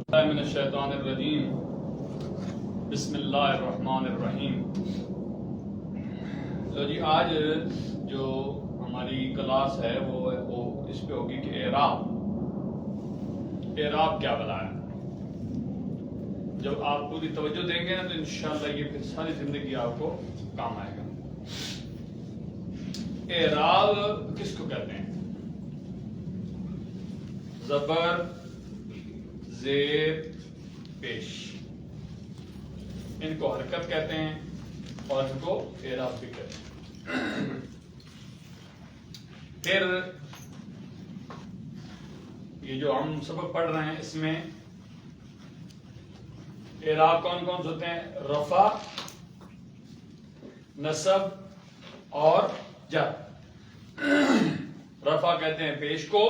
من الشیطان الرجیم بسم اللہ الرحمن الرحیم۔ تو جی آج جو ہماری کلاس ہے وہ اس پہ ہوگی کہ اعراب کیا بلا ہے۔ جب آپ پوری توجہ دیں گے نا تو انشاءاللہ یہ پھر ساری زندگی آپ کو کام آئے گا۔ اعراب کس کو کہتے ہیں؟ زبر، زیر، پیش، ان کو حرکت کہتے ہیں اور ان کو اعراب بھی کہتے ہیں۔ پھر یہ جو ہم سبق پڑھ رہے ہیں اس میں اعراب کون کون سے ہوتے ہیں؟ رفع، نصب اور جر۔ رفع کہتے ہیں پیش کو،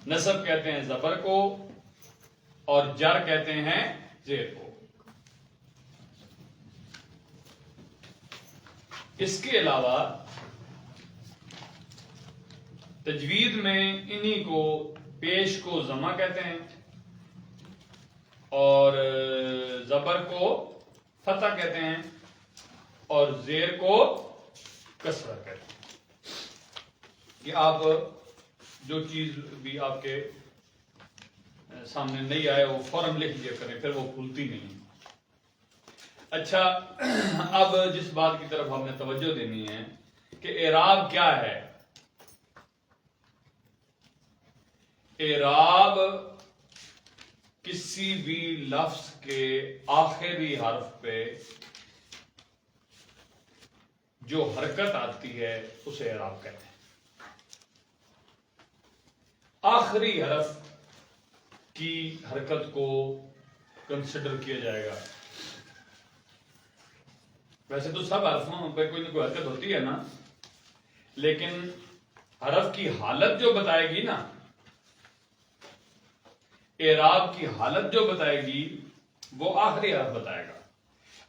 نصب کہتے ہیں زبر کو، اور جر کہتے ہیں زیر کو۔ اس کے علاوہ تجوید میں انہی کو پیش کو ضمہ کہتے ہیں اور زبر کو فتح کہتے ہیں اور زیر کو کسرہ کہتے ہیں۔ کہ آپ جو چیز بھی آپ کے سامنے نہیں آئے وہ فوراً لکھ لیا کریں، پھر وہ بھولتی نہیں۔ اچھا، اب جس بات کی طرف ہم نے توجہ دینی ہے کہ اعراب کیا ہے۔ اعراب کسی بھی لفظ کے آخری حرف پہ جو حرکت آتی ہے اسے اعراب کہتے ہیں۔ آخری حرف کی حرکت کو کنسیڈر کیا جائے گا۔ ویسے تو سب حرفوں پہ کوئی نہ کوئی حرکت ہوتی ہے نا، لیکن حرف کی حالت جو بتائے گی نا، اعراب کی حالت جو بتائے گی وہ آخری حرف بتائے گا۔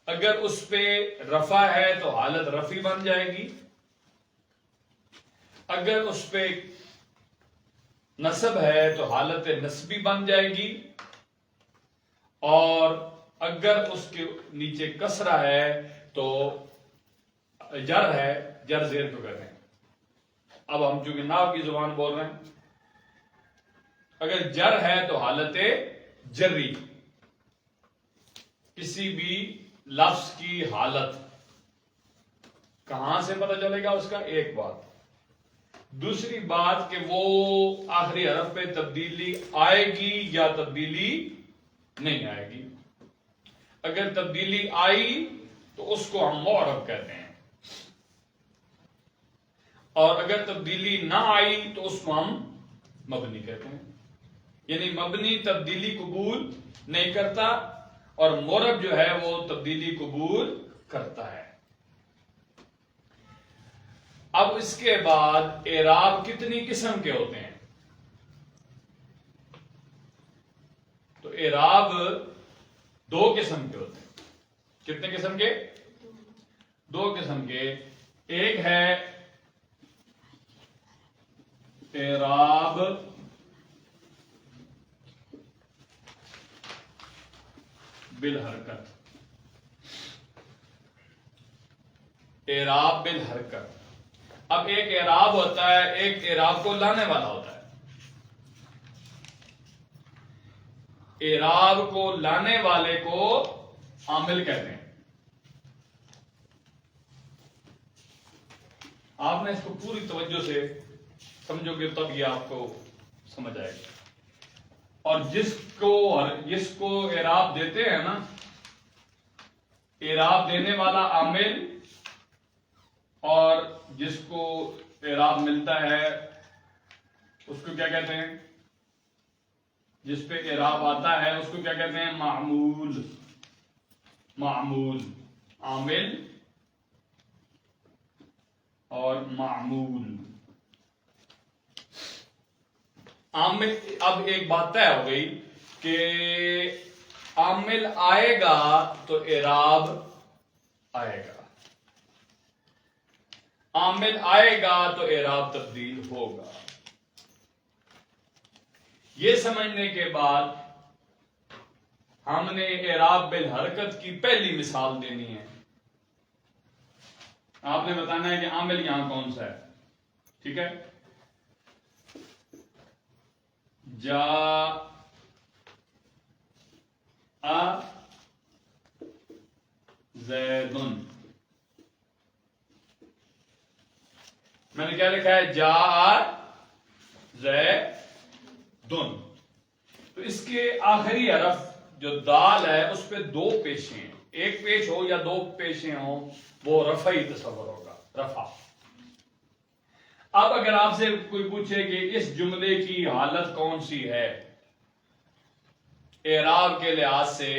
اگر اس پہ رفع ہے تو حالت رفی بن جائے گی، اگر اس پہ نصب ہے تو حالت نصبی بن جائے گی، اور اگر اس کے نیچے کسرہ ہے تو جر ہے، جر زیر کو کہتے ہیں۔ اب ہم چونکہ نحو کی زبان بول رہے ہیں، اگر جر ہے تو حالت جری، کسی بھی لفظ کی حالت کہاں سے پتہ چلے گا اس کا؟ ایک بات۔ دوسری بات کہ وہ آخری حرف پہ تبدیلی آئے گی یا تبدیلی نہیں آئے گی۔ اگر تبدیلی آئی تو اس کو ہم معرب کہتے ہیں، اور اگر تبدیلی نہ آئی تو اس کو ہم مبنی کہتے ہیں۔ یعنی مبنی تبدیلی قبول نہیں کرتا اور معرب جو ہے وہ تبدیلی قبول کرتا ہے۔ اب اس کے بعد اعراب کتنی قسم کے ہوتے ہیں؟ تو اعراب دو قسم کے ہوتے ہیں۔ کتنے قسم کے؟ دو قسم کے۔ ایک ہے اعراب بالحرکت۔ اعراب بالحرکت۔ اب ایک اعراب ہوتا ہے، ایک اعراب کو لانے والا ہوتا ہے۔ اعراب کو لانے والے کو عامل کہتے ہیں۔ آپ نے اس کو پوری توجہ سے سمجھو گے تب یہ آپ کو سمجھ آئے گا۔ اور جس کو اعراب دیتے ہیں نا، اعراب دینے والا عامل، اور جس کو اعراب ملتا ہے اس کو کیا کہتے ہیں؟ جس پہ اعراب آتا ہے اس کو کیا کہتے ہیں؟ معمول۔ معمول، عامل اور معمول۔ عامل، اب ایک بات طے ہو گئی کہ عامل آئے گا تو اعراب آئے گا، عامل آئے گا تو اعراب تبدیل ہوگا۔ یہ سمجھنے کے بعد ہم نے اعراب بالحرکت کی پہلی مثال دینی ہے. آپ نے بتانا ہے کہ عامل یہاں کون سا ہے. ٹھیک ہے. جاء زید. میں نے کیا لکھا ہے؟ جاء زید. تو اس کے آخری حرف جو دال ہے اس پہ دو پیشیں ہیں. ایک پیش ہو یا دو پیشیں ہوں وہ رفعی تصور ہوگا. رفع. اب اگر آپ سے کوئی پوچھے کہ اس جملے کی حالت کون سی ہے اعراب کے لحاظ سے،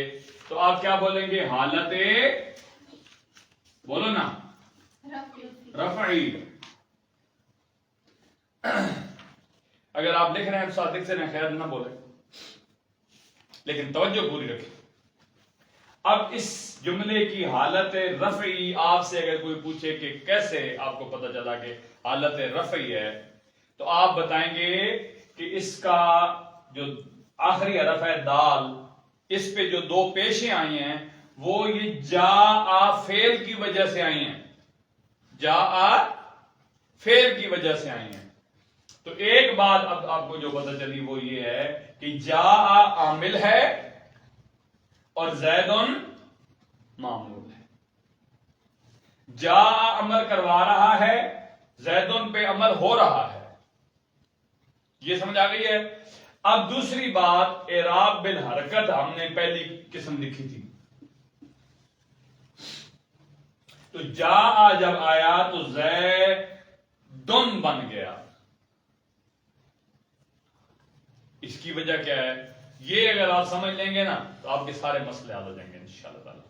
تو آپ کیا بولیں گے؟ حالت بولو نا رفعی. اگر آپ لکھ رہے ہیں تو صادق سے خیر نہ بولیں، لیکن توجہ پوری رکھیں. اب اس جملے کی حالت رفعی آپ سے اگر کوئی پوچھے کہ کیسے آپ کو پتہ چلا کہ حالت رفعی ہے، تو آپ بتائیں گے کہ اس کا جو آخری حرف ہے دال، اس پہ جو دو پیشیں آئی ہیں وہ یہ جاء فعل کی وجہ سے آئی ہیں. جاء فعل کی وجہ سے آئی ہیں. تو ایک بات اب آپ کو جو پتہ چلی وہ یہ ہے کہ جاء عامل ہے اور زید معمول ہے. جاء عمل کروا رہا ہے، زید پہ عمل ہو رہا ہے. یہ سمجھ آ گئی ہے؟ اب دوسری بات، اعراب بالحرکت ہم نے پہلی قسم لکھی تھی. تو جاء جب آیا تو زیدن بن گیا. اس کی وجہ کیا ہے؟ یہ اگر آپ سمجھ لیں گے نا تو آپ کے سارے مسئلے حل ہو جائیں گے انشاءاللہ تعالی.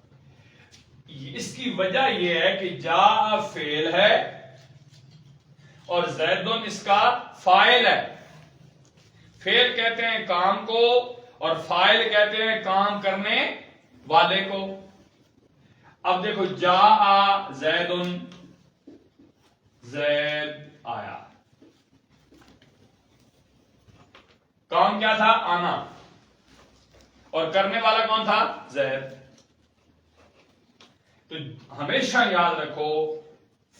اس کی وجہ یہ ہے کہ جاء فعل ہے اور زیدن اس کا فاعل ہے. فعل کہتے ہیں کام کو اور فاعل کہتے ہیں کام کرنے والے کو. اب دیکھو جاء زیدن، زید آیا. کام کیا تھا؟ آنا. اور کرنے والا کون تھا؟ زید. تو ہمیشہ یاد رکھو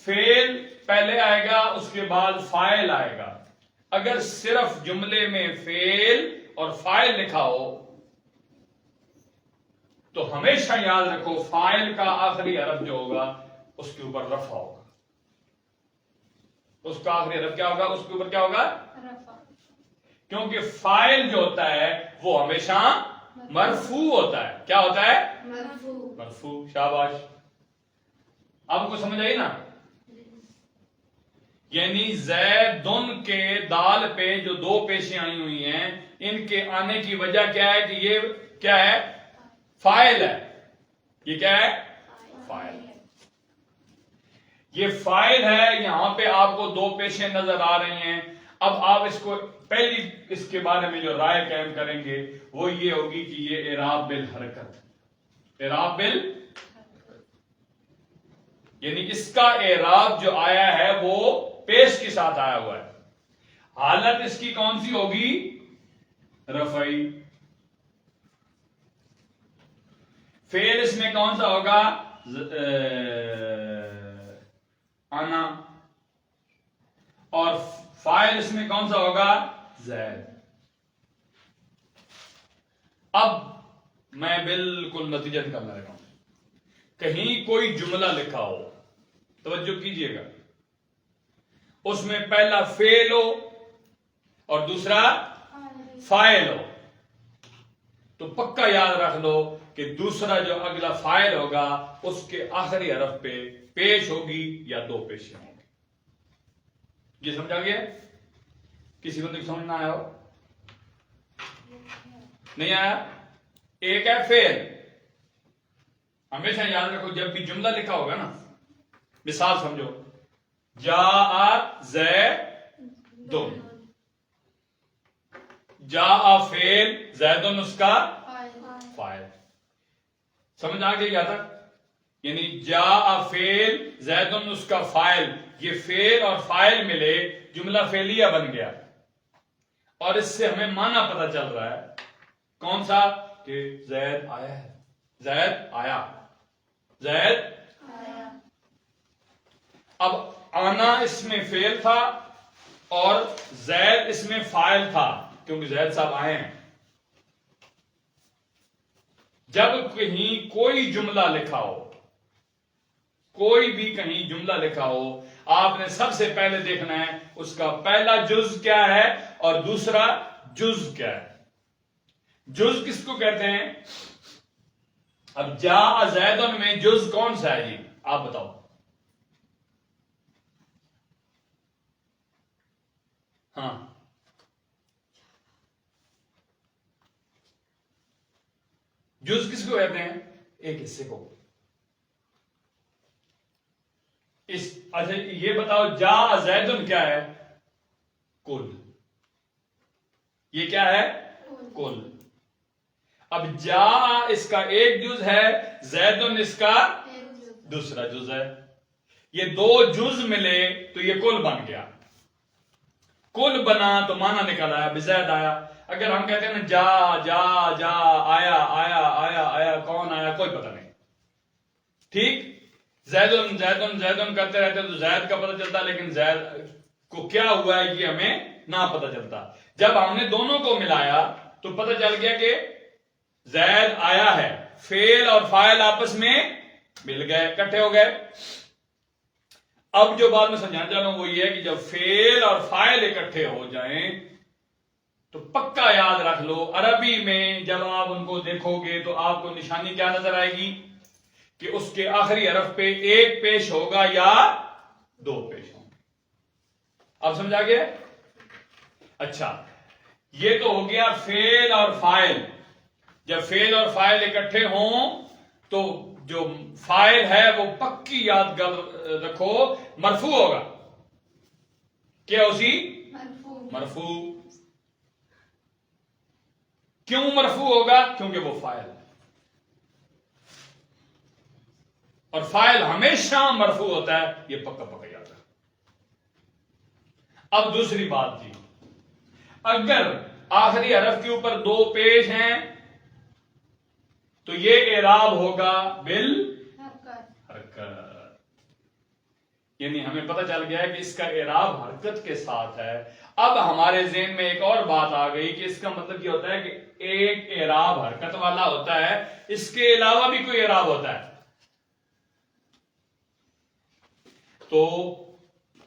فعل پہلے آئے گا، اس کے بعد فاعل آئے گا. اگر صرف جملے میں فعل اور فاعل لکھا ہو تو ہمیشہ یاد رکھو فاعل کا آخری حرف جو ہوگا اس کے اوپر رفع ہوگا. اس کا آخری حرف کیا ہوگا؟ اس کے اوپر کیا ہوگا؟ رفع. کیونکہ فاعل جو ہوتا ہے وہ ہمیشہ مرفوع ہوتا ہے. کیا ہوتا ہے؟ مرفوع. شاباش. آپ کو سمجھ آئی نا؟ یعنی زیدن کے دال پہ جو دو پیشیں آئی ہوئی ہیں ان کے آنے کی وجہ کیا ہے کہ یہ کیا ہے؟ فاعل ہے. یہ کیا ہے؟ فاعل. یہ فاعل ہے. یہاں پہ آپ کو دو پیشیں نظر آ رہی ہیں. اب آپ اس کو پہلی اس کے بارے میں جو رائے قائم کریں گے وہ یہ ہوگی کہ یہ اعراب بالحرکت. اعراب یعنی اس کا اعراب جو آیا ہے وہ پیش کے ساتھ آیا ہوا ہے. حالت اس کی کون سی ہوگی؟ رفعی. فعل اس میں کون سا ہوگا؟ آنا. اور فاعل اس میں کون سا ہوگا؟ زید. اب میں بالکل نتیجہ نکالنا لگا ہوں. کہیں کوئی جملہ لکھا ہو، توجہ کیجئے گا، اس میں پہلا فعل ہو اور دوسرا فاعل ہو، تو پکا یاد رکھ لو کہ دوسرا جو اگلا فاعل ہوگا اس کے آخری حرف پہ پیش ہوگی یا دو پیشیں ہوں گی. یہ سمجھا گیا؟ کسی کو نہیں سمجھ نہ آیا ہو؟ نہیں آیا؟ ایک ہے فعل. ہمیشہ یاد رکھو جب بھی جملہ لکھا ہوگا نا، مثال سمجھو، جاء زیدن. جاء فعل، زیدن اس کا فاعل. سمجھ آ گئی یہاں تک؟ یعنی جاء فعل، زیدن اس کا فاعل. یہ فعل اور فاعل ملے، جملہ فعلیہ بن گیا. اور اس سے ہمیں معنی پتہ چل رہا ہے کون سا؟ کہ زید آیا ہے، زید آیا، زید آیا۔ اب آنا اس میں فعل تھا اور زید اس میں فاعل تھا، کیونکہ زید صاحب آئے ہیں۔ جب کہیں کوئی جملہ لکھا ہو، کوئی بھی کہیں جملہ لکھا ہو، آپ نے سب سے پہلے دیکھنا ہے اس کا پہلا جز کیا ہے اور دوسرا جز کیا ہے۔ جز کس کو کہتے ہیں؟ اب جاء زیدن میں جز کون سا ہے جی؟ آپ بتاؤ۔ ہاں، جز کس کو کہتے ہیں؟ ایک حصے کو۔ اچھا یہ بتاؤ جاء زیدن کیا ہے؟ کل۔ یہ کیا ہے؟ کل۔ اب جاء اس کا ایک جز ہے، زیدن اس کا دوسرا جز ہے۔ یہ دو جز ملے تو یہ کل بن گیا۔ کل بنا تو معنی نکل آیا بزید آیا۔ اگر ہم کہتے ہیں نا جا جا جا آیا آیا آیا آیا، کون آیا کوئی پتہ نہیں، ٹھیک؟ زیدن زیدن زیدن کرتے رہتے تو زید کا پتہ چلتا، لیکن زید کو کیا ہوا ہے یہ ہمیں نہ پتہ چلتا۔ جب ہم نے دونوں کو ملایا تو پتہ چل گیا کہ زید آیا ہے، فعل اور فاعل آپس میں مل گئے، اکٹھے ہو گئے۔ اب جو بات میں سمجھانا چاہ رہا ہوں وہ یہ ہے کہ جب فعل اور فاعل اکٹھے ہو جائیں تو پکا یاد رکھ لو، عربی میں جب آپ ان کو دیکھو گے تو آپ کو نشانی کیا نظر آئے گی کہ اس کے آخری حرف پہ ایک پیش ہوگا یا دو پیش ہوں گے۔ اب سمجھا گیا؟ اچھا، یہ تو ہو گیا فعل اور فاعل۔ جب فعل اور فاعل اکٹھے ہوں تو جو فاعل ہے وہ پکی یاد رکھو مرفوع ہوگا۔ کیا اسی؟ مرفوع۔ کیوں مرفوع ہوگا؟ کیونکہ وہ فاعل ہے، اور فاعل ہمیشہ مرفوع ہوتا ہے، یہ پکا پکا یاد رکھو۔ اب دوسری بات جی، اگر آخری حرف کے اوپر دو پیش ہیں تو یہ اعراب ہوگا بالحرکت، یعنی ہمیں پتہ چل گیا ہے کہ اس کا اعراب حرکت کے ساتھ ہے۔ اب ہمارے ذہن میں ایک اور بات آ گئی کہ اس کا مطلب یہ ہوتا ہے کہ ایک اعراب حرکت والا ہوتا ہے، اس کے علاوہ بھی کوئی اعراب ہوتا ہے۔ تو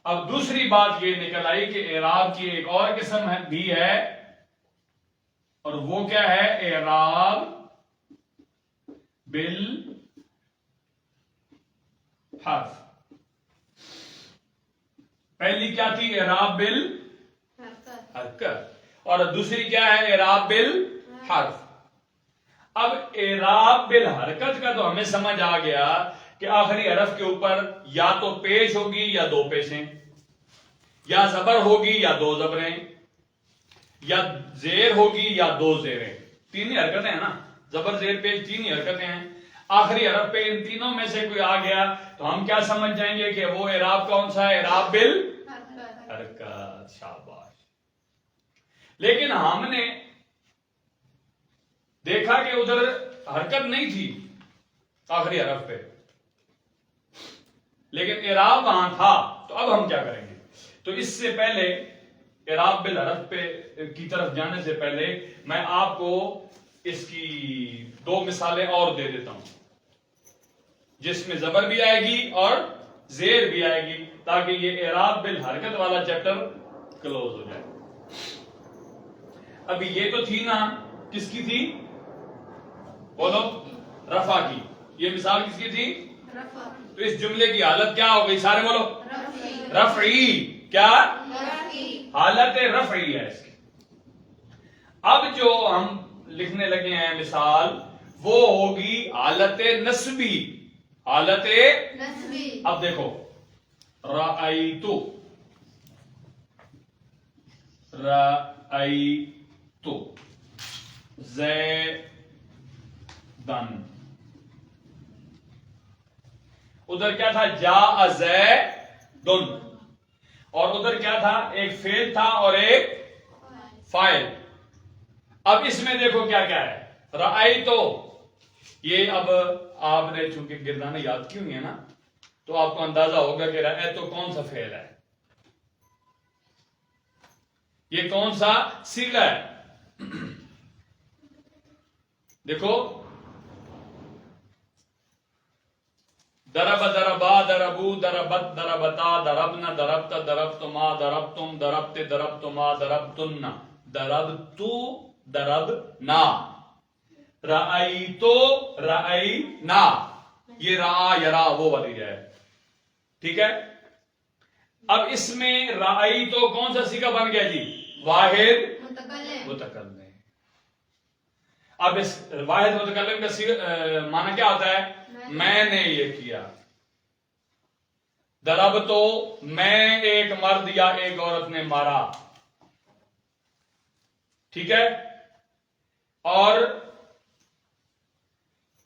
اب دوسری بات یہ نکل آئی کہ اعراب کی ایک اور قسم بھی ہے، اور وہ کیا ہے؟ اعراب بالحرف۔ پہلی کیا تھی؟ اعراب بالحرکت، اور دوسری کیا ہے؟ اعراب بالحرف۔ اب اعراب بالحرکت کا تو ہمیں سمجھ آ گیا کہ آخری حرف کے اوپر یا تو پیش ہوگی یا دو پیشیں، یا زبر ہوگی یا دو زبریں، یا زیر ہوگی یا دو زیریں۔ تین ہی حرکتیں ہیں نا، زبر زیر پیش تین ہی حرکتیں ہیں۔ آخری حرف پہ ان تینوں میں سے کوئی آ گیا تو ہم کیا سمجھ جائیں گے کہ وہ اعراب کون سا ہے؟ اعراب بالحرکت۔ شاباش۔ لیکن ہم نے دیکھا کہ ادھر حرکت نہیں تھی آخری حرف پہ، لیکن اعراب وہاں تھا، تو اب ہم کیا کریں گے؟ تو اس سے پہلے اعراب بالحرف پہ کی طرف جانے سے پہلے میں آپ کو اس کی دو مثالیں اور دے دیتا ہوں جس میں زبر بھی آئے گی اور زیر بھی آئے گی، تاکہ یہ اعراب بالحرکت والا چیپٹر کلوز ہو جائے۔ ابھی یہ تو تھی نا، کس کی تھی؟ بولو، رفع کی۔ یہ مثال کس کی تھی؟ رفع۔ تو اس جملے کی حالت کیا ہو گئی؟ سارے بولو، رفعی۔ کیا حالت رفعی ہے اس کی۔ اب جو ہم لکھنے لگے ہیں مثال، وہ ہوگی حالت نسبی۔ حالت نسبی۔ اب دیکھو، رأیتو، رأیتو زیدن، ادھر کیا تھا؟ جاء زیدن، اور ادھر کیا تھا؟ ایک فعل تھا اور ایک فائل. اب اس میں دیکھو کیا کیا ہے. رأیتو، یہ اب آپ نے چونکہ گردانیں یاد کی ہوئی ہیں نا تو آپ کو اندازہ ہوگا کہ رأیتو کون سا فعل ہے، یہ کون سا صیغہ ہے. دیکھو درب دربا دربو دربت دربتا دربنا دربت دربتما دربتم دربت دربتما دربتن دربتو دربنا رأیتو رأینا، یہ را یرا وہ والی ہے. ٹھیک ہے. اب اس میں رأیتو کون سا صیغہ بن گیا جی؟ واحد متکلم. اب اس واحد متکلم کا معنی کیا ہوتا ہے؟ میں نے یہ کیا. درب تو میں ایک مرد یا ایک عورت نے مارا. ٹھیک ہے. اور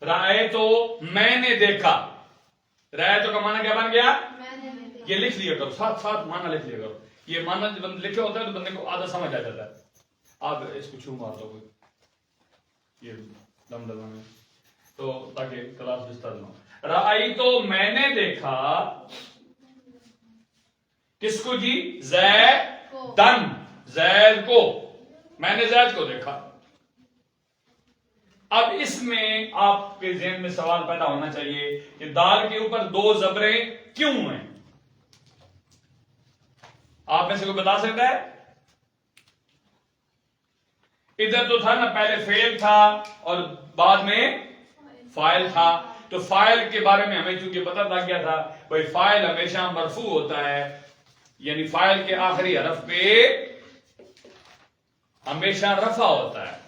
رائے تو میں نے دیکھا. رائے تو کا معنی کیا بن گیا؟ یہ لکھ لیا کرو، ساتھ ساتھ معنی لکھ لیا کرو. یہ معنی جب لکھے ہوتا ہے تو بندے کو آدھا سمجھ آ جاتا ہے. آپ اس کو چھو مار دو یہ دم دبانے تو تاکہ کلاس ڈسٹرب نہ ہو. رأی تو میں نے دیکھا کس کو جی؟ زیدن، زید کو. میں نے زید کو دیکھا. اب اس میں آپ کے ذہن میں سوال پیدا ہونا چاہیے کہ دال کے اوپر دو زبریں کیوں ہیں؟ آپ میں سے کوئی بتا سکتا ہے؟ ادھر تو تھا نا پہلے فعل تھا اور بعد میں فاعل تھا. تو فاعل کے بارے میں ہمیں چونکہ پتہ لگ گیا تھا بھائی فاعل ہمیشہ مرفوع ہوتا ہے، یعنی فاعل کے آخری حرف پہ ہمیشہ رفع ہوتا ہے.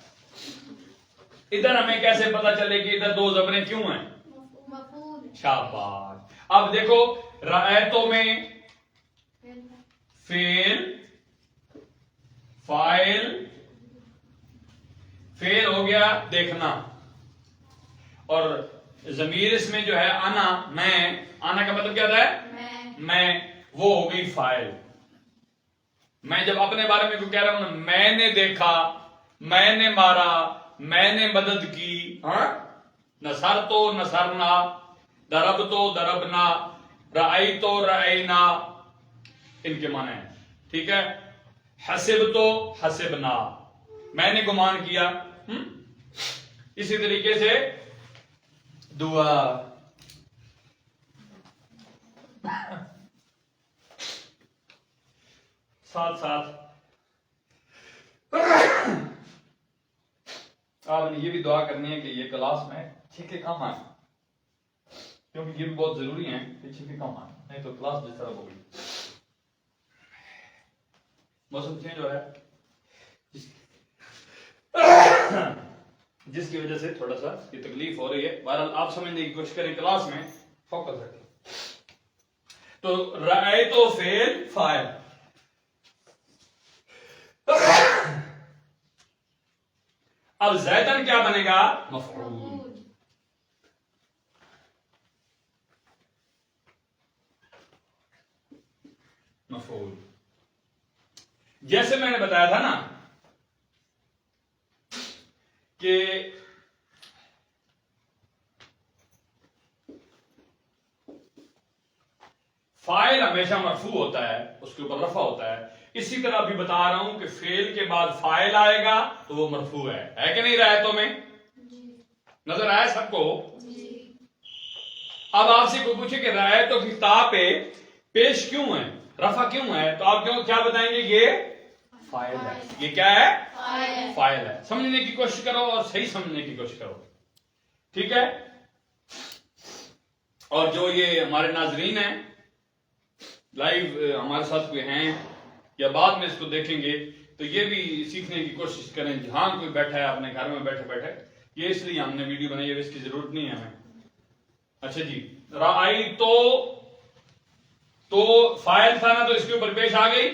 ادھر ہمیں کیسے پتا چلے کہ ادھر دو زبریں کیوں ہیں؟ شاباش. اب دیکھو رأیتو میں فعل فاعل فعل ہو گیا دیکھنا، اور ضمیر اس میں جو ہے انا، میں، انا کا مطلب کیا ہوتا ہے؟ میں. وہ ہو گئی فاعل. میں جب اپنے بارے میں کہہ رہا ہوں میں نے دیکھا، میں نے مارا، میں نے مدد کی. ہاں، نصرتو نصرنا، دربتو دربنا، رأیتو رأینا، ان کے معنی ہیں. ٹھیک ہے. حسبتو حسبنا، میں نے گمان کیا. اسی طریقے سے دعا. ساتھ ساتھ آپ نے یہ بھی دعا کرنی ہے کہ یہ کلاس میں چھکے کم آئیں، کیونکہ یہ بھی بہت ضروری ہیں کہ چھکے کم آئیں، نہیں تو کلاس ڈسٹرب ہوگی. موسم چینج ہو رہا ہے جس کی وجہ سے تھوڑا سا یہ تکلیف ہو رہی ہے. بہرحال آپ سمجھنے کی کوشش کریں، کلاس میں فوکس رکھیں. تو رأیتو فعل فاعل. اب زیدن کیا بنے گا؟ مفعول. مفعول. جیسے میں نے بتایا تھا نا کہ فاعل ہمیشہ مرفوع ہوتا ہے، اس کے اوپر رفع ہوتا ہے. اسی طرح بھی بتا رہا ہوں کہ فعل کے بعد فاعل آئے گا تو وہ مرفوع ہے کہ نہیں؟ رایتوں میں نظر آیا سب کو؟ اب آپ سے کوئی پوچھے کہ رایتوں کی تا پہ پیش کیوں ہے، رفع کیوں ہے، تو آپ کیا بتائیں گے؟ یہ فاعل ہے. یہ کیا ہے؟ فاعل ہے. سمجھنے کی کوشش کرو اور صحیح سمجھنے کی کوشش کرو. ٹھیک ہے. اور جو یہ ہمارے ناظرین ہیں لائیو ہمارے ساتھ کوئی ہیں یا بعد میں اس کو دیکھیں گے تو یہ بھی سیکھنے کی کوشش کریں. جہاں کوئی بیٹھا ہے اپنے گھر میں بیٹھے بیٹھے، یہ اس لیے ہم نے ویڈیو بنائی ہے، اس کی ضرورت نہیں ہے ہمیں. اچھا جی. رأی تو فاعل تھا نا تو اس کے اوپر پیش آ گئی.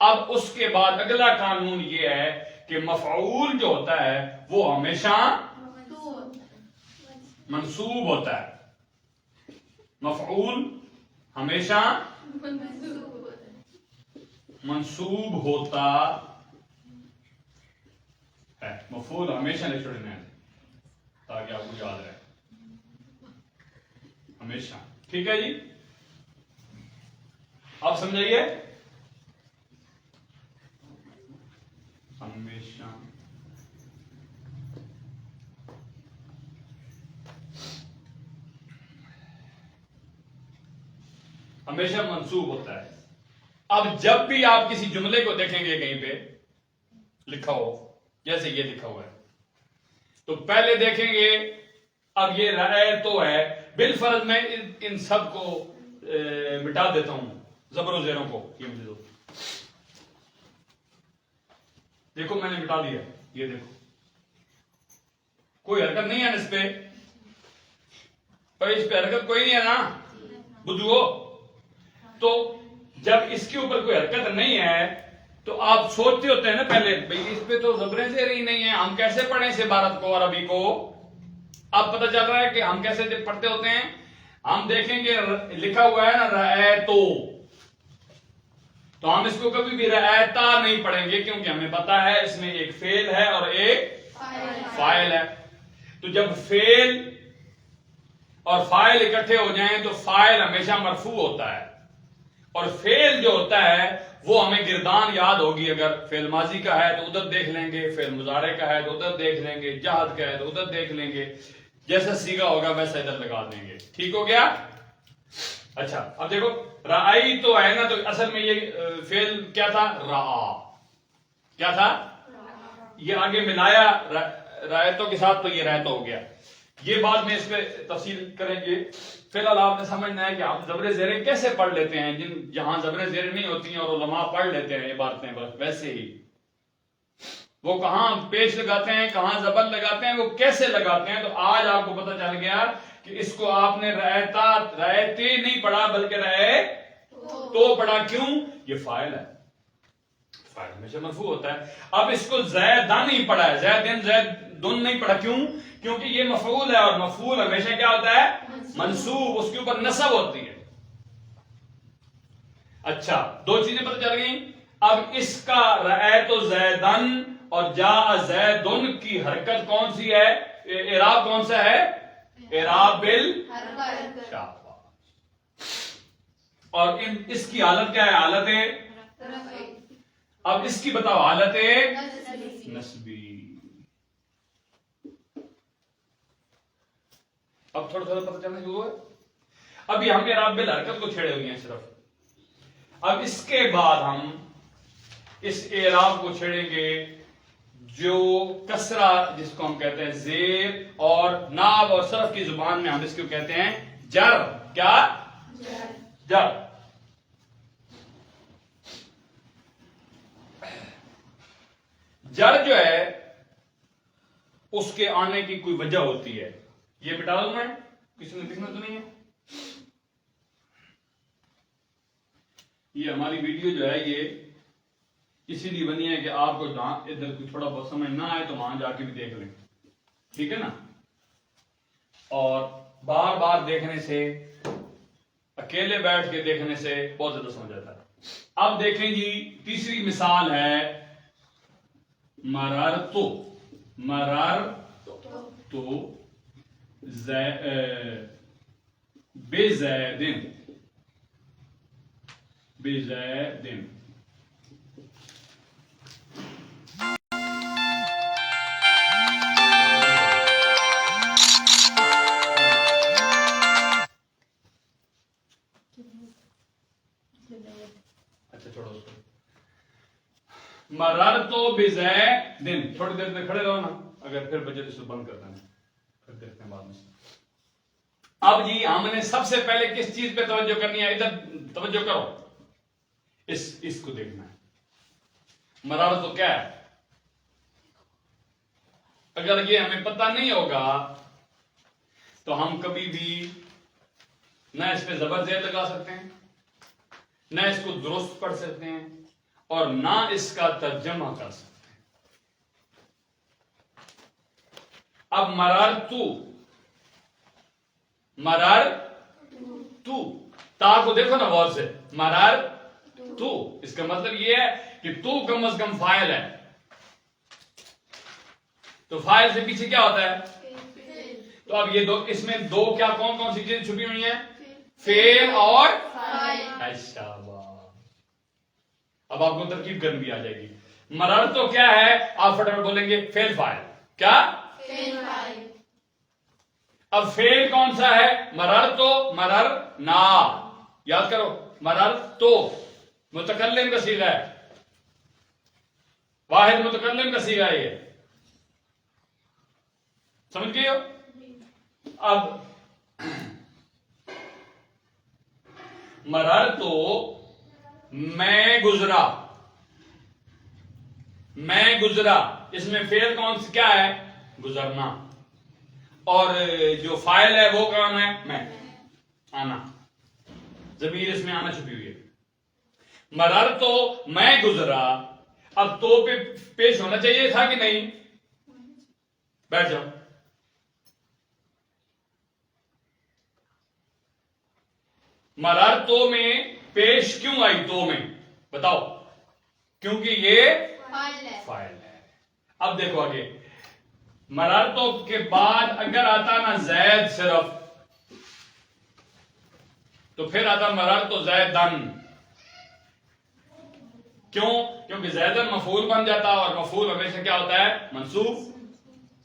اب اس کے بعد اگلا قانون یہ ہے کہ مفعول جو ہوتا ہے وہ ہمیشہ منصوب ہوتا ہے. مفعول ہمیشہ منصوب ہوتا ہے مفعول ہمیشہ نیچرل میں تاکہ آپ کو یاد رہے ہمیشہ. ٹھیک ہے جی, آپ سمجھائیے ہمیشہ ہمیشہ منصوب ہوتا ہے. اب جب بھی آپ کسی جملے کو دیکھیں گے کہیں پہ لکھا ہو جیسے یہ لکھا ہوا ہے تو پہلے دیکھیں گے اب یہ رأیتو ہے, بالفرض میں ان سب کو مٹا دیتا ہوں زبر و زیروں کو. یہ مجھے دو, دیکھو میں نے مٹا دیا, یہ دیکھو کوئی حرکت نہیں ہے اس پہ, اس پہ حرکت کوئی نہیں ہے نا بدھو. تو جب اس کے اوپر کوئی حرکت نہیں ہے تو آپ سوچتے ہوتے ہیں نا پہلے بھئی اس پہ تو زبریں زیر ہی نہیں ہے, ہم کیسے پڑھیں اس عبارت کو عربی کو. اب پتہ چل رہا ہے کہ ہم کیسے پڑھتے ہوتے ہیں. ہم دیکھیں گے لکھا ہوا ہے نا رأیتو, تو ہم اس کو کبھی بھی رأیتا نہیں پڑھیں گے کیونکہ ہمیں پتا ہے اس میں ایک فعل ہے اور ایک فاعل ہے. تو جب فعل اور فاعل اکٹھے ہو جائیں تو فاعل ہمیشہ مرفوع ہوتا ہے, اور فعل جو ہوتا ہے وہ ہمیں گردان یاد ہوگی. اگر فعل ماضی کا ہے تو ادھر دیکھ لیں گے, فعل مضارع کا ہے تو ادھر دیکھ لیں گے, جہد کا ہے تو ادھر دیکھ لیں گے, جیسا صیغہ ہوگا ویسا ادھر لگا دیں گے. ٹھیک ہو گیا. اچھا اب دیکھو رأی تو ہے نا, تو اصل میں یہ فعل کیا تھا رعا, کیا تھا یہ آگے ملایا رأیتوں کے ساتھ تو یہ رأیتو ہو گیا. یہ بات میں اس پہ تفصیل کریں گے. فی الحال آپ نے سمجھنا ہے کہ آپ زبر زیریں کیسے پڑھ لیتے ہیں, جہاں زبر زیریں نہیں ہوتی ہیں اور علماء پڑھ لیتے ہیں عبارتیں بس ویسے ہی. وہ کہاں پیش لگاتے ہیں کہاں زبر لگاتے ہیں وہ کیسے لگاتے ہیں, تو آج آپ کو پتہ چل گیا کہ اس کو آپ نے رأیتے نہیں پڑھا بلکہ رأے تو پڑھا. کیوں؟ یہ فاعل ہے, فاعل ہمیشہ مرفوع ہوتا ہے. اب اس کو زیدن نہیں پڑھا ہے, زیدن زیدن نہیں پڑھا. کیوں؟ کیونکہ یہ مفعول ہے اور مفعول ہمیشہ کیا ہوتا ہے منصوب, اس کے اوپر نصب ہوتی ہے. اچھا دو چیزیں پتہ چل گئیں. اب اس کا رأیت زیدن اور جاء زیدن کی حرکت کون سی ہے, اعراب کون سا ہے, اعراب بالحرکت. اور اس کی حالت کیا ہے, حالت ہے. اب اس کی بتاؤ حالت نسبی. اب تھوڑا تھوڑا پتہ چلنا شروع ہے. ابھی ہم اعراب بالحرکت کو چھیڑے ہوئے ہیں صرف. اب اس کے بعد ہم اس اعراب کو چھیڑیں گے جو کسرہ جس کو ہم کہتے ہیں زیر, اور ناب اور صرف کی زبان میں ہم اس کو کہتے ہیں جر. کیا جر. جر جو ہے اس کے آنے کی کوئی وجہ ہوتی ہے. یہ بتا دوں میں, کسی نے لکھنا تو نہیں ہے. یہ ہماری ویڈیو جو ہے یہ اسی لیے بنی ہے کہ آپ کو جہاں ادھر کوئی تھوڑا بہت سمجھ نہ آئے تو وہاں جا کے بھی دیکھ لیں. ٹھیک ہے نا. اور بار بار دیکھنے سے, اکیلے بیٹھ کے دیکھنے سے بہت زیادہ سمجھ آتا ہے. اب دیکھیں جی تیسری مثال ہے مررتو. مررتو بزیدن. بزیدن. اچھا چھوڑو اس کو. مررتو بزیدن. تھوڑی دیر میں کھڑے رہو نا, اگر پھر بجے تو بند کر دینا, پھر دیکھتے ہیں بعد میں. اب جی ہم نے سب سے پہلے کس چیز پہ توجہ کرنی ہے, ادھر توجہ کرو, اس کو دیکھنا ہے. مررتو کیا ہے, اگر یہ ہمیں پتہ نہیں ہوگا تو ہم کبھی بھی نہ اس پہ زبر زیر لگا سکتے ہیں, نہ اس کو درست پڑھ سکتے ہیں, اور نہ اس کا ترجمہ کر سکتے ہیں. اب مررتو, مررتو, تا کو دیکھو نا غور سے. مررتو اس کا مطلب یہ ہے کہ تو کم از کم فاعل ہے. تو فاعل سے پیچھے کیا ہوتا ہے؟ تو اب یہ دو، اس میں دو کیا کون کون سی چیزیں چھپی ہوئی ہیں؟ فعل اور اچھا اب آپ کو ترکیب کرنی بھی آ جائے گی. مرر تو کیا ہے؟ آپ فٹافٹ بولیں گے فعل فاعل. کیا؟ اب فعل کون سا ہے؟ مرر تو، مرر نا. یاد کرو، مرر تو متکلم کا صیغہ ہے، واحد متکلم کا صیغہ ہے یہ. سمجھ گئے ہو؟ اب مرر تو میں گزرا، میں گزرا، اس میں فعل کون سی کیا ہے؟ گزرنا. اور جو فاعل ہے وہ کون ہے؟ میں، آنا. ضمیر اس میں آنا چھپی ہوئی ہے. مرر تو میں گزرا، اب تو پہ پیش ہونا چاہیے تھا کہ نہیں؟ بیٹھ جاؤ. مرر تو میں پیش کیوں آئی؟ تو میں بتاؤ. کیونکہ یہ فاعل ہے. اب دیکھو آگے، مرر تو کے بعد اگر آتا نا زید صرف، تو پھر آتا مرر تو زیدن. کیوں؟ کیونکہ زیدن مفعول بن جاتا اور مفعول ہمیشہ کیا ہوتا ہے؟ منصوب.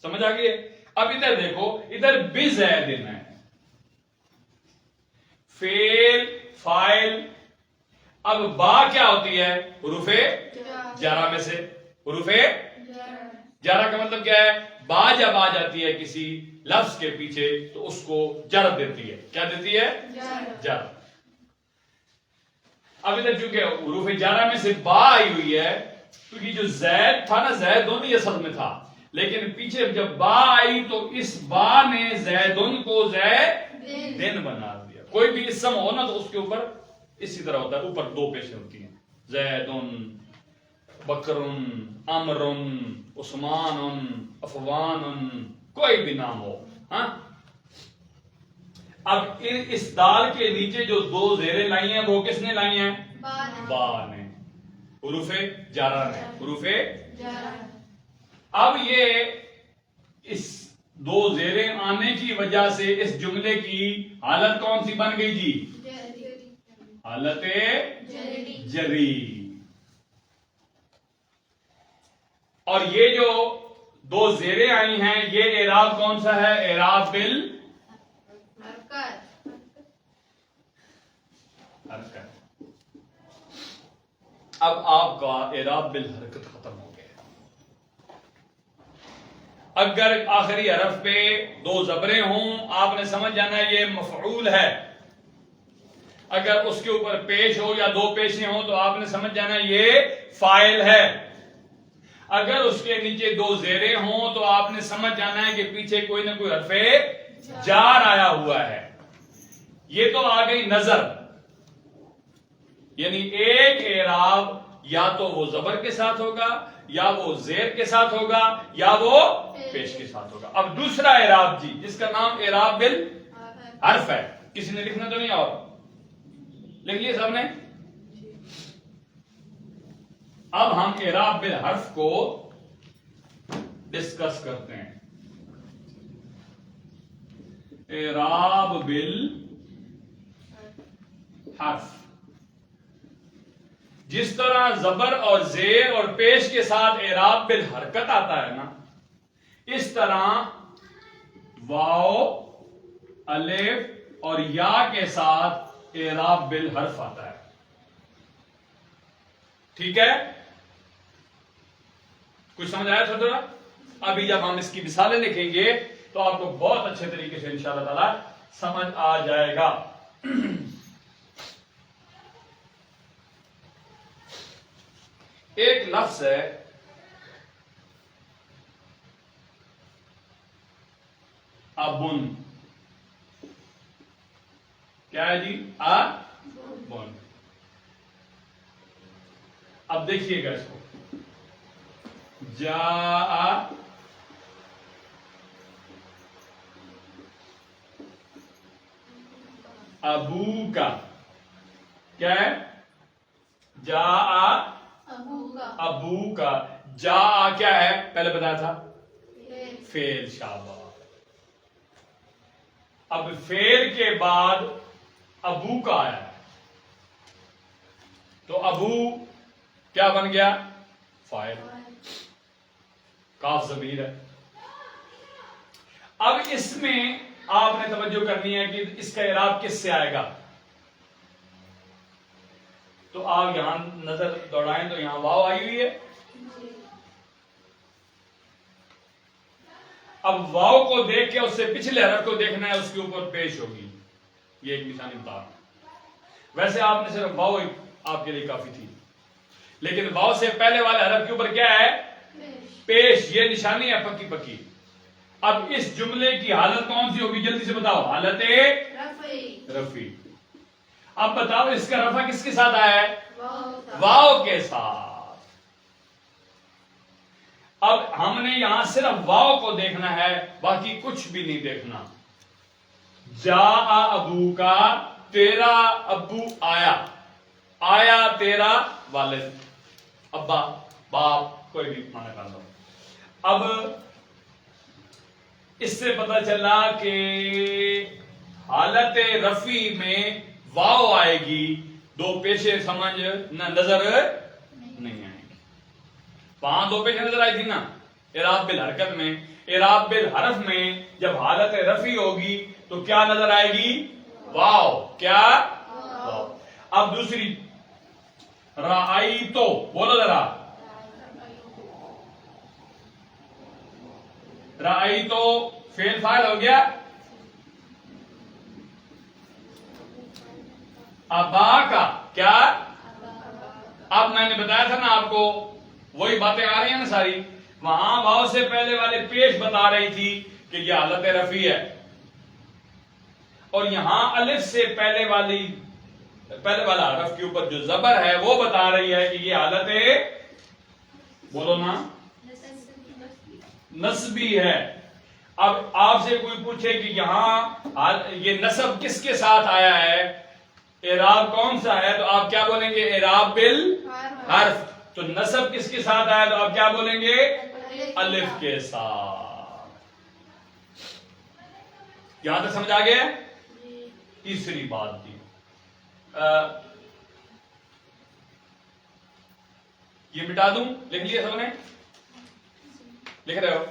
سمجھ آ گئی؟ اب ادھر دیکھو، ادھر بزیدن ہے، فعل فاعل. اب با کیا ہوتی ہے؟ حروف جارہ میں سے. حروف جارہ کا مطلب کیا ہے؟ با جب آ جاتی ہے کسی لفظ کے پیچھے تو اس کو جر دیتی ہے. کیا دیتی ہے؟ جر. اب ادھر چونکہ حروف جارہ میں سے با آئی ہوئی ہے، کیونکہ جو زید تھا نا، زیدن یہ اصل میں تھا، لیکن پیچھے جب با آئی تو اس با نے زیدن کو زیدن بنا دیا. کوئی بھی اسم ہو نا تو اس کے اوپر اسی طرح ہوتا ہے، اوپر دو پیشیں ہوتی ہیں، زیدن، بکرن، امرن، عثمان، افوان، کوئی بھی نام ہو. ہاں، اب اس دال کے نیچے جو دو زیریں لائی ہیں وہ کس نے لائی ہیں؟ با نے، حروف جارہ نے. حروف اب یہ اس دو زیریں آنے کی وجہ سے اس جملے کی حالت کون سی بن گئی جی؟ حالت جری. اور یہ جو دو زیریں آئی ہیں یہ اعراب کون سا ہے؟ اعراب بالحرکت. اب آپ کا اعراب بالحرکت ختم ہو گیا. اگر آخری حرف پہ دو زبریں ہوں آپ نے سمجھ جانا ہے یہ مفعول ہے. اگر اس کے اوپر پیش ہو یا دو پیشیں ہوں تو آپ نے سمجھ جانا ہے یہ فاعل ہے. اگر اس کے نیچے دو زیریں ہوں تو آپ نے سمجھ جانا ہے کہ پیچھے کوئی نہ کوئی حرف جار آیا ہوا ہے. یہ تو آ گئی نظر، یعنی ایک اعراب یا تو وہ زبر کے ساتھ ہوگا یا وہ زیر کے ساتھ ہوگا یا وہ پیش کے ساتھ ہوگا. اب دوسرا اعراب جی جس کا نام اعراب بالحرف ہے، کسی نے لکھنا تو نہیں؟ اور لکھ لیے سب نے؟ اب ہم اعراب بالحرف کو ڈسکس کرتے ہیں. اعراب بالحرف جس طرح زبر اور زیر اور پیش کے ساتھ اعراب بالحرکت آتا ہے نا، اس طرح واو، الف اور یا کے ساتھ اعراب بالحرف آتا ہے. ٹھیک ہے؟ کچھ سمجھ آیا تھوڑا؟ ابھی جب ہم اس کی مثالیں لکھیں گے تو آپ کو بہت اچھے طریقے سے انشاءاللہ تعالی سمجھ آ جائے گا. ایک لفظ ہے ابن. کیا ہے جی؟ ابن. اب دیکھیے گا اس کو، جاء ابو کا. کیا ہے؟ جاء ابو کا. جاء کیا ہے؟ پہلے بتایا تھا فعل شاباش. اب فعل کے بعد ابو کا آیا ہے تو ابو کیا بن گیا؟ فاعل. کاف ضمیر ہے. اب اس میں آپ نے توجہ کرنی ہے کہ اس کا اعراب کس سے آئے گا. تو آپ یہاں نظر دوڑائیں تو یہاں واو آئی ہوئی ہے. اب واو کو دیکھ کے اس سے پچھلے حرف کو دیکھنا ہے، اس کے اوپر پیش ہوگی. یہ ایک نشانی بتا. ویسے آپ نے صرف واو آپ کے لیے کافی تھی، لیکن واو سے پہلے والے حرف کے اوپر کیا ہے؟ پیش. یہ نشانی ہے پکی پکی. اب اس جملے کی حالت کون سی ہوگی؟ جلدی سے بتاؤ. حالت رفع. اب بتاؤ اس کا رفع کس کے ساتھ آیا ہے؟ واو کے ساتھ. اب ہم نے یہاں صرف واو کو دیکھنا ہے، باقی کچھ بھی نہیں دیکھنا. جا ابو کا، تیرا ابو آیا. آیا تیرا والد، ابا باپ کوئی بھی مانا کر دو. اب اس سے پتہ چلا کہ حالت رفع میں واو آئے گی، دو پیشے سمجھ نظر نہیں آئے گی. وہاں دو پیشے نظر آئی تھی نا اعراب بالحرکت میں. اعراب بالحرف میں جب حالت رفع ہوگی تو کیا نظر آئے گی؟ واو. کیا؟ واو. اب دوسری رأیتو، بولو ذرا. رأیتو فعل فاعل ہو گیا. ابا کا کیا؟ اب میں نے بتایا تھا نا آپ کو، وہی باتیں آ رہی ہیں نا ساری. وہاں واو سے پہلے والے پیش بتا رہی تھی کہ یہ حالت رفع ہے، اور یہاں الف سے پہلے والا حرف کے اوپر جو زبر ہے وہ بتا رہی ہے کہ یہ حالت بولو نا نصبی ہے. اب آپ سے کوئی پوچھے کہ یہاں یہ نصب کس کے ساتھ آیا ہے، اعراب کون سا ہے، تو آپ کیا بولیں گے؟ اعراب بالحرف. تو نصب کس کے ساتھ آیا تو آپ کیا بولیں گے؟ الف کے ساتھ. یہاں تک سمجھ آ گیا؟ تیسری بات تھی یہ مٹا دوں، لکھ لیا سب نے؟ لکھ رہے ہو؟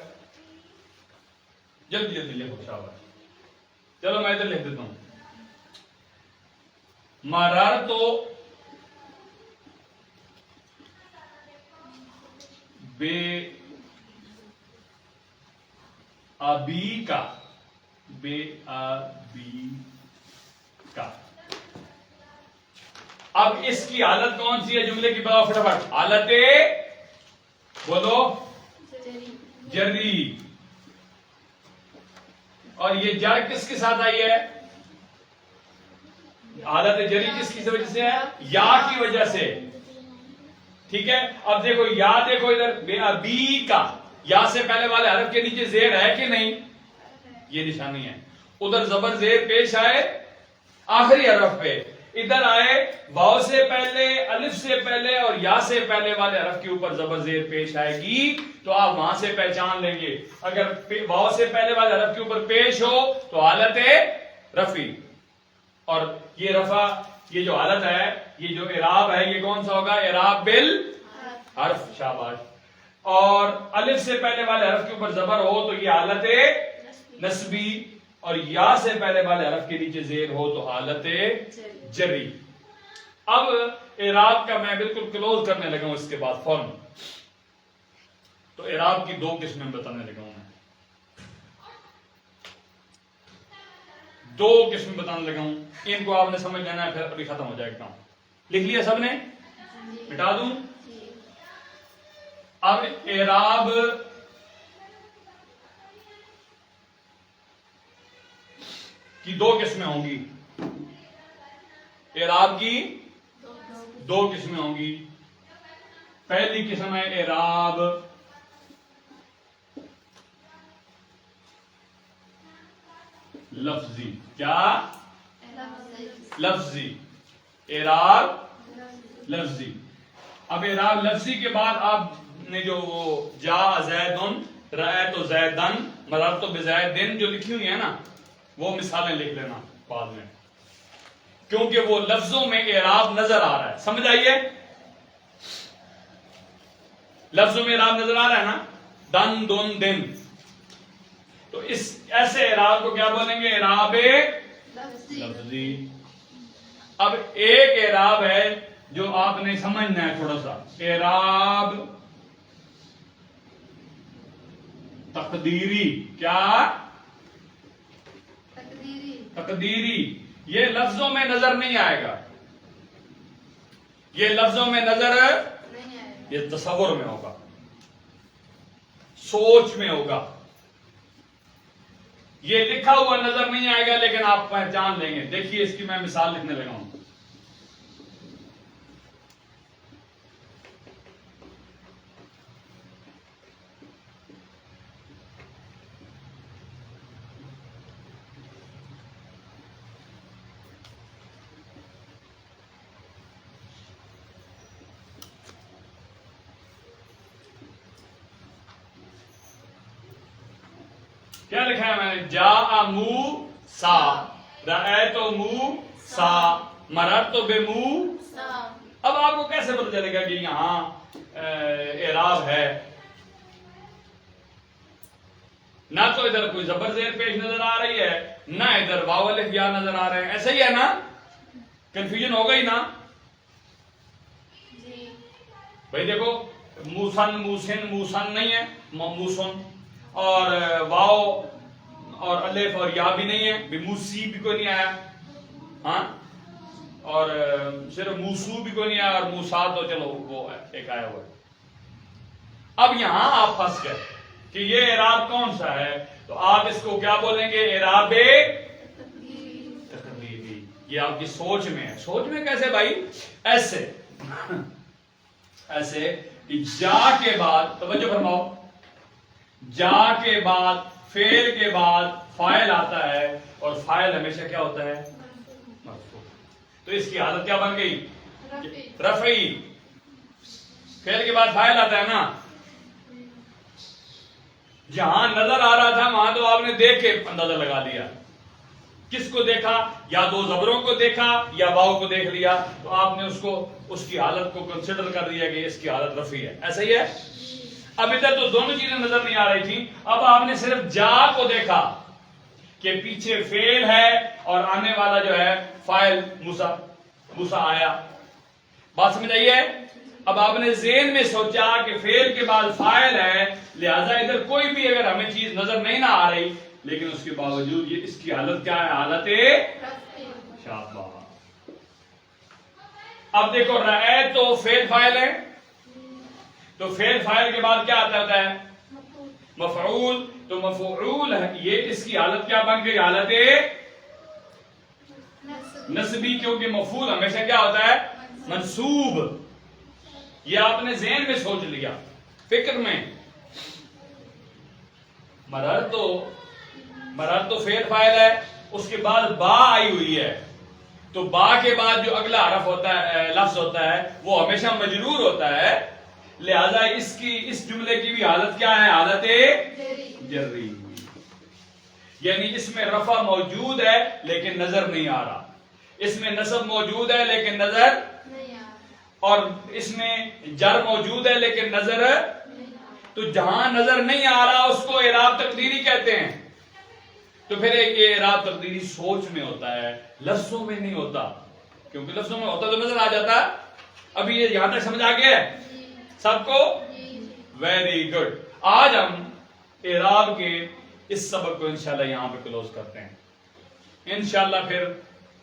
جلدی جلدی لکھو شاباش. چلو میں ادھر لکھ دیتا ہوں. مررتو بے ابی کا. بے ابی کا. اب اس کی حالت کون سی ہے جملے کی؟ بتاؤ فٹافٹ. حالت بولو جری. اور یہ جر کس کے ساتھ آئی ہے؟ حالت جری کس کی وجہ سے ہے؟ یا کی وجہ سے. ٹھیک ہے. اب دیکھو یا، دیکھو ادھر بے ابی کا، یا سے پہلے والے حرف کے نیچے زیر ہے کہ نہیں؟ یہ نشانی ہے. ادھر زبر زیر پیش آئے آخری حرف پہ، ادھر آئے واو سے پہلے، الف سے پہلے اور یا سے پہلے والے حرف کے اوپر زبر زیر پیش آئے گی تو آپ وہاں سے پہچان لیں گے. اگر واو سے پہلے والے حرف کے اوپر پیش ہو تو حالت رفع. اور یہ رفع، یہ جو حالت ہے، یہ جو اعراب ہے، یہ کون سا ہوگا؟ اعراب بالحرف. شاباش. اور الف سے پہلے والے حرف کے اوپر زبر ہو تو یہ حالت نصبی، اور یا سے پہلے والے حرف کے نیچے زیر ہو تو حالت جری. اب اعراب کا میں بالکل کلوز کرنے لگا ہوں اس کے بعد فوراً. تو اعراب کی دو قسمیں بتانے لگا ہوں میں. دو قسم بتانے لگا ہوں، ان کو آپ نے سمجھ لینا ہے، پھر ابھی ختم ہو جائے گا کام. لکھ لیا سب نے؟ مٹا دوں. اب اعراب کی دو قسمیں ہوں گی. اعراب کی دو قسمیں ہوں گی. پہلی قسم ہے اعراب لفظی. کیا؟ لفظی. اعراب لفظی. اب اعراب لفظی کے بعد آپ نے جو جا زیدن رأیت زیدن مررت بزیدن جو لکھی ہوئی ہیں نا وہ مثالیں لکھ لینا بعد میں، کیونکہ وہ لفظوں میں اعراب نظر آ رہا ہے. سمجھ آئیے؟ لفظوں میں اعراب نظر آ رہا ہے نا، دن دن دن، تو اس ایسے اعراب کو کیا بولیں گے؟ اعراب لفظی. اب ایک اعراب ہے جو آپ نے سمجھنا ہے تھوڑا سا، اعراب تقدیری. کیا؟ تقدیری. یہ لفظوں میں نظر نہیں آئے گا، یہ لفظوں میں نظر، یہ تصور میں ہوگا، سوچ میں ہوگا. یہ لکھا ہوا نظر نہیں آئے گا لیکن آپ پہچان لیں گے. دیکھیے اس کی میں مثال لکھنے لگا ہوں. کیا لکھا ہے میں نے؟ جاء موسیٰ، رأیت موسیٰ، مررت بموسیٰ. اب آپ کو کیسے پتہ چلے گا کہ یہاں اعراب ہے؟ نہ تو ادھر کوئی زبر زیر پیش نظر آ رہی ہے، نہ ادھر واو الف یا نظر آ رہے ہیں. ایسا ہی ہے نا؟ کنفیوژن ہو گئی نا بھائی؟ دیکھو موسن موسن موسن نہیں ہے، موسن، اور واو اور الف اور یا بھی نہیں ہے، موسی بھی کوئی نہیں آیا، ہاں، اور صرف موسو بھی کوئی نہیں آیا، اور موسا تو چلو وہ ایک آیا ہوا ہے. اب یہاں آپ پھنس گئے کہ یہ اعراب کون سا ہے، تو آپ اس کو کیا بولیں گے؟ اعراب تقدیری. یہ آپ کی سوچ میں ہے. سوچ میں کیسے بھائی؟ ایسے ایسے جا کے بعد، توجہ فرماؤ، جا کے بعد فعل کے بعد فاعل آتا ہے، اور فاعل ہمیشہ کیا ہوتا ہے؟ مرفوع. تو اس کی حالت کیا بن گئی؟ رفعی. فعل کے بعد فاعل آتا ہے نا. جہاں نظر آ رہا تھا وہاں تو آپ نے دیکھ کے اندازہ لگا لیا. کس کو دیکھا؟ یا دو زبروں کو دیکھا یا واو کو دیکھ لیا، تو آپ نے اس کی حالت کو کنسیڈر کر دیا کہ اس کی حالت رفعی ہے. ایسا ہی ہے؟ اب ادھر تو دونوں چیزیں نظر نہیں آ رہی تھی، اب آپ نے صرف جا کو دیکھا کہ پیچھے فعل ہے اور آنے والا جو ہے فاعل موسیٰ آیا. بات سمجھ آئی ہے؟ اب آپ نے ذہن میں سوچا کہ فعل کے بعد فاعل ہے، لہذا ادھر کوئی بھی اگر ہمیں چیز نظر نہیں نہ آ رہی، لیکن اس کے باوجود یہ اس کی حالت کیا ہے؟ حالت شاباش. اب دیکھو رأیت تو فعل فاعل ہے، تو فعل فاعل کے بعد کیا آتا ہے؟ مفعول. تو مفعول ہے، یہ اس کی حالت کیا بن گئی؟ حالت نسبی، کیونکہ مفعول ہمیشہ کیا ہوتا ہے؟ منصوب. یہ آپ نے ذہن میں سوچ لیا، فکر میں. مرر تو فعل فاعل ہے، اس کے بعد با آئی ہوئی ہے، تو با کے بعد جو اگلا حرف ہوتا ہے، لفظ ہوتا ہے، وہ ہمیشہ مجرور ہوتا ہے. لہذا اس جملے کی بھی حالت کیا ہے؟ حالت جری. یعنی اس میں رفع موجود ہے لیکن نظر نہیں آ رہا، اس میں نصب موجود ہے لیکن نظر نہیں آ رہا، اور اس میں جر موجود ہے لیکن نظر نہیں آ رہا. تو جہاں نظر نہیں آ رہا اس کو اعراب تقدیری کہتے ہیں. تو پھر یہ اعراب تقدیری سوچ میں ہوتا ہے، لفظوں میں نہیں ہوتا، کیونکہ لفظوں میں ہوتا تو نظر آ جاتا. ابھی یہ یہاں تک سمجھ آ گیا ہے سب کو؟ Very good. آج ہم اعراب کے اس سبق کو انشاءاللہ یہاں پہ کلوز کرتے ہیں. انشاءاللہ پھر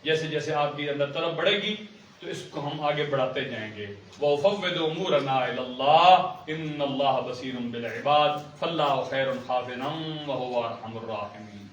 جیسے جیسے آپ کی اندر طلب بڑھے گی تو اس کو ہم آگے بڑھاتے جائیں گے. وَفَوِّضُ أُمُورَنَا إِلَى اللَّهِ إِنَّ اللَّهَ بَصِيرٌ بِالْعِبَادِ فَاللَّهُ خَيْرٌ حَافِظًا وَهُوَ أَرْحَمُ الرَّاحِمِينَ.